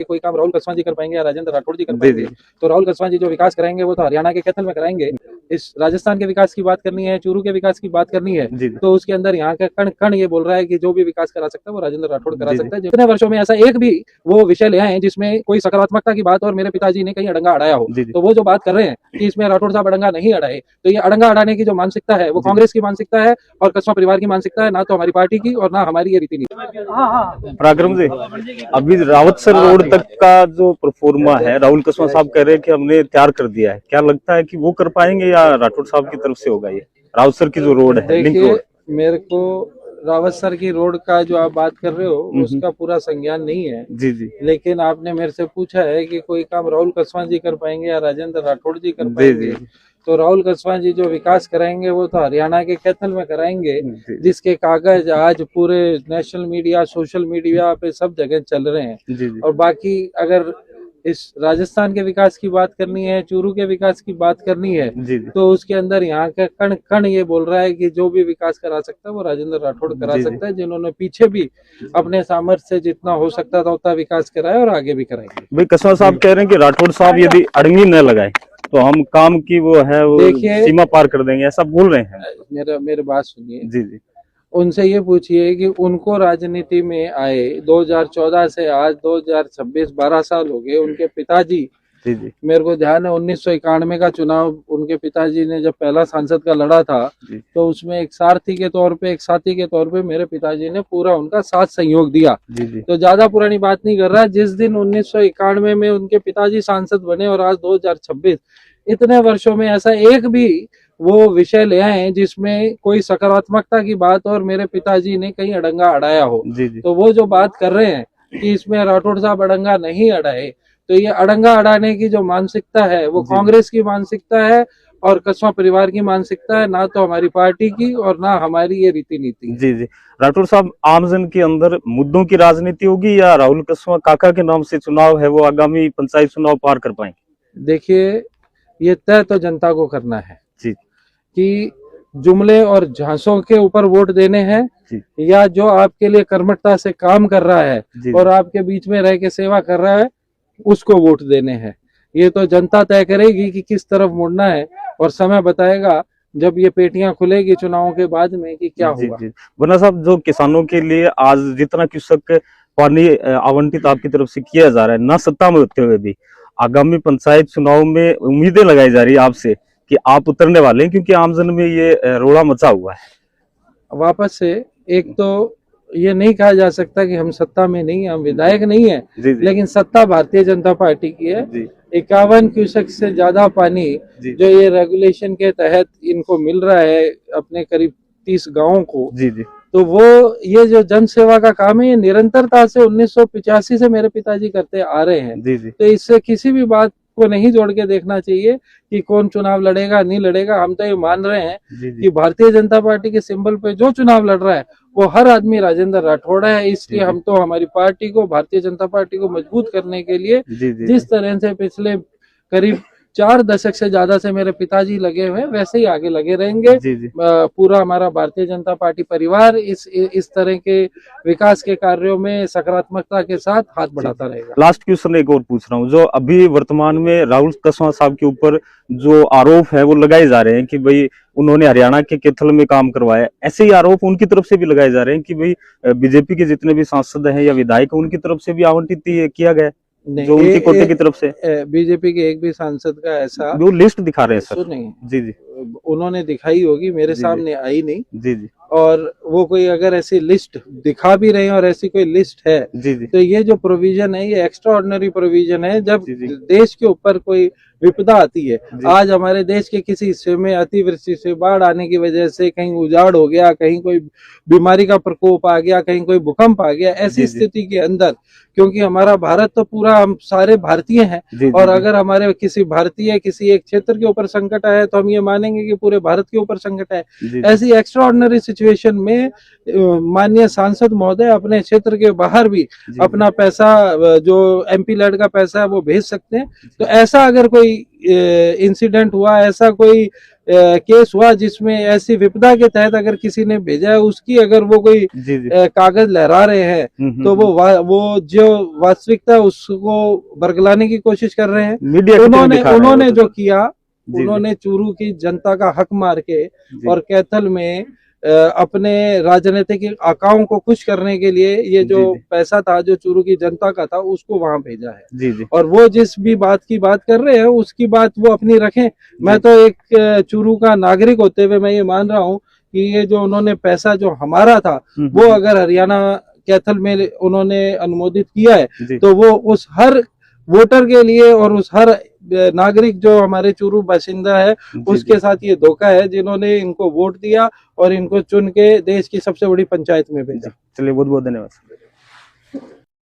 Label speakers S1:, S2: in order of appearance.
S1: कोई काम राहुल कसवां जी कर पाएंगे या राजेंद्र राठौड़ जी कर पाएंगे? तो राहुल कसवां जी जो विकास कराएंगे वो तो हरियाणा के कैथल में कराएंगे। इस राजस्थान के विकास की बात करनी है, चूरू के विकास की बात करनी है, तो उसके अंदर यहाँ का कण कण ये बोल रहा है कि जो भी विकास करा सकता है वो राजेंद्र राठौड़ करा सकता है। जितने वर्षों में ऐसा एक भी वो विषय ले आए जिसमें कोई सकारात्मकता की बात और मेरे पिताजी ने कहीं अड़ंगा अड़ाया हो, तो वो जो बात कर रहे हैं कि इसमें राठौड़ साहब अड़ंगा नहीं अड़ाए, तो ये अड़ंगा अड़ाने की जो मानसिकता है वो कांग्रेस की मानसिकता है और कसवा परिवार की मानसिकता है, ना तो हमारी पार्टी की और ना हमारी ये रीति नीति।
S2: पराक्रम जी, अभी रावतसर रोड तक का जो प्रोफार्मा है राहुल कसवा साहब कह रहे हैं कि हमने तैयार कर दिया है, क्या लगता है कि वो कर पाएंगे या राठौड़ साहब की तरफ से होगा ये रावतसर की जो रोड है?
S1: देखिए, मेरे को रावतसर की रोड का जो आप बात कर रहे हो उसका पूरा संज्ञान नहीं है जी, लेकिन आपने मेरे से पूछा है कि कोई काम राहुल कसवां जी कर पाएंगे या राजेंद्र राठौड़ जी कर पाएंगे। तो राहुल कसवां जी जो विकास कराएंगे वो तो हरियाणा के कैथल में कराएंगे, जिसके कागज आज पूरे नेशनल मीडिया, सोशल मीडिया पे सब जगह चल रहे हैं। और बाकी अगर इस राजस्थान के विकास की बात करनी है, चूरू के विकास की बात करनी है, तो उसके अंदर यहाँ का कण कण ये बोल रहा है कि जो भी विकास करा सकता है वो राजेंद्र राठौड़ करा सकता है, जिन्होंने पीछे भी अपने सामर्थ्य से जितना हो सकता था उतना विकास कराया और आगे भी कराएंगे।
S2: भाई कसवा साहब कह रहे हैं कि राठौड़ साहब यदि अड़ंगी न लगाए तो हम काम की वो है वो सीमा पार कर देंगे, ऐसा बोल रहे हैं।
S1: मेरे बात सुनिए
S2: जी,
S1: उनसे ये पूछिए कि उनको राजनीति में आए 2014 से आज 2026 12 साल हो गए। उनके पिताजी मेरे को ध्यान है 1991 का चुनाव उनके पिताजी ने जब पहला सांसद का लड़ा था, तो उसमें एक सारथी के तौर पे, एक साथी के तौर पे मेरे पिताजी ने पूरा उनका साथ सहयोग दिया। तो ज्यादा पुरानी बात नहीं कर रहा, जिस दिन 1991 में उनके पिताजी सांसद बने और आज 2026, इतने वर्षों में ऐसा एक भी वो विषय ले आए जिसमें कोई सकारात्मकता की बात और मेरे पिताजी ने कहीं अड़ंगा अड़ाया हो। तो वो जो बात कर रहे हैं कि इसमें राठौड़ साहब अड़ंगा नहीं अड़ाए, तो ये अड़ंगा अड़ाने की जो मानसिकता है वो कांग्रेस की मानसिकता है और कसवा परिवार की मानसिकता है, ना तो हमारी पार्टी की और ना हमारी ये रीति नीति।
S2: जी, राठौड़ साहब, आमजन के अंदर मुद्दों की राजनीति होगी या राहुल कसवा काका के नाम से चुनाव है वो आगामी पंचायत चुनाव पार कर पाएंगे?
S1: देखिए, ये तय तो जनता को करना है कि जुमले और झांसों के ऊपर वोट देने हैं या जो आपके लिए कर्मठता से काम कर रहा है और आपके बीच में रह के सेवा कर रहा है उसको वोट देने हैं। ये तो जनता तय करेगी कि किस तरफ मुड़ना है और समय बताएगा जब ये पेटियां खुलेगी चुनावों के बाद में कि क्या होगा।
S2: बना साहब, जो किसानों के लिए आज जितना क्यूसेक पानी आवंटित आपकी तरफ से किया जा रहा है, ना सत्ता में होते हुए भी आगामी पंचायत चुनाव में उम्मीदें लगाई जा रही है आपसे कि आप उतरने वाले हैं, क्योंकि आमजन में ये रोड़ा मचा हुआ है
S1: वापस से। एक तो ये नहीं कहा जा सकता कि हम सत्ता में नहीं है, हम विधायक नहीं है, लेकिन सत्ता भारतीय जनता पार्टी की है। 51 क्यूसेक से ज्यादा पानी जो ये रेगुलेशन के तहत इनको मिल रहा है अपने करीब 30 गांवों को, तो वो ये जो जन सेवा का काम है ये निरंतरता से 1985 से मेरे पिताजी करते आ रहे हैं। तो इससे किसी भी बात को नहीं जोड़ के देखना चाहिए कि कौन चुनाव लड़ेगा नहीं लड़ेगा। हम तो ये मान रहे हैं कि भारतीय जनता पार्टी के सिंबल पे जो चुनाव लड़ रहा है वो हर आदमी राजेंद्र राठौड़ है। इसलिए हम तो हमारी पार्टी को, भारतीय जनता पार्टी को मजबूत करने के लिए जिस तरह से पिछले करीब 4 दशक से ज्यादा से मेरे पिताजी लगे हुए हैं वैसे ही आगे लगे रहेंगे। पूरा हमारा भारतीय जनता पार्टी परिवार इस तरह के विकास के कार्यों में सकारात्मकता के साथ हाथ बढ़ाता रहेगा।
S2: लास्ट क्वेश्चन एक और पूछ रहा हूँ, जो अभी वर्तमान में राहुल कसवा साहब के ऊपर जो आरोप है वो लगाए जा रहे हैं कि भाई उन्होंने हरियाणा के कैथल में काम करवाया, ऐसे ही आरोप उनकी तरफ से भी लगाए जा रहे हैं कि भाई बीजेपी के जितने भी सांसद हैं या विधायक उनकी तरफ से भी आवंटित किया गया जो उनकी कोटे की तरफ से।
S1: बीजेपी के एक भी सांसद का ऐसा
S2: वो लिस्ट दिखा रहे हैं सर।
S1: नहीं
S2: जी,
S1: उन्होंने दिखाई होगी, मेरे सामने आई नहीं। और वो कोई अगर ऐसी लिस्ट दिखा भी रहे हैं और ऐसी कोई लिस्ट है तो ये जो प्रोविजन है ये एक्स्ट्रा ऑर्डिनरी प्रोविजन है जब देश के ऊपर कोई विपदा आती है। आज हमारे देश के किसी हिस्से में अतिवृष्टि से, बाढ़ आने की वजह से कहीं उजाड़ हो गया, कहीं कोई बीमारी का प्रकोप आ गया, कहीं कोई भूकंप आ गया, ऐसी स्थिति के अंदर, क्योंकि हमारा भारत तो पूरा हम सारे भारतीय हैं और अगर हमारे किसी भारतीय किसी एक क्षेत्र के ऊपर संकट आया तो हम ये मानेंगे कि पूरे भारत के ऊपर संकट है। ऐसी एक्स्ट्रा ऑर्डिनरी सिचुएशन में माननीय सांसद महोदय अपने क्षेत्र के बाहर भी अपना पैसा, जो एमपी लैड का पैसा है वो भेज सकते हैं। तो ऐसा अगर कोई इंसिडेंट हुआ, ऐसा कोई केस हुआ जिसमें ऐसी विपदा के तहत अगर किसी ने भेजा है, उसकी अगर वो कोई कागज लहरा रहे हैं तो वो जो वास्तविकता उसको बरगलाने की कोशिश कर रहे हैं। उन्होंने जो किया, उन्होंने चूरू की जनता का हक मार के और कैथल में अपने राजनीतिक आकाओं को खुश करने के लिए ये जो पैसा था जो चूरू की जनता का था उसको वहां भेजा है। और वो जिस भी बात की बात कर रहे हैं उसकी बात वो अपनी रखें। मैं तो एक चूरू का नागरिक होते हुए मैं ये मान रहा हूँ कि ये जो उन्होंने पैसा जो हमारा था वो अगर हरियाणा कैथल में उन्होंने अनुमोदित किया है तो वो उस हर वोटर के लिए और उस हर नागरिक जो हमारे चूरू बाशिंदा है उसके साथ ये धोखा है, जिन्होंने इनको वोट दिया और इनको चुन के देश की सबसे बड़ी पंचायत में भेजा।
S2: चलिए, बहुत बहुत धन्यवाद।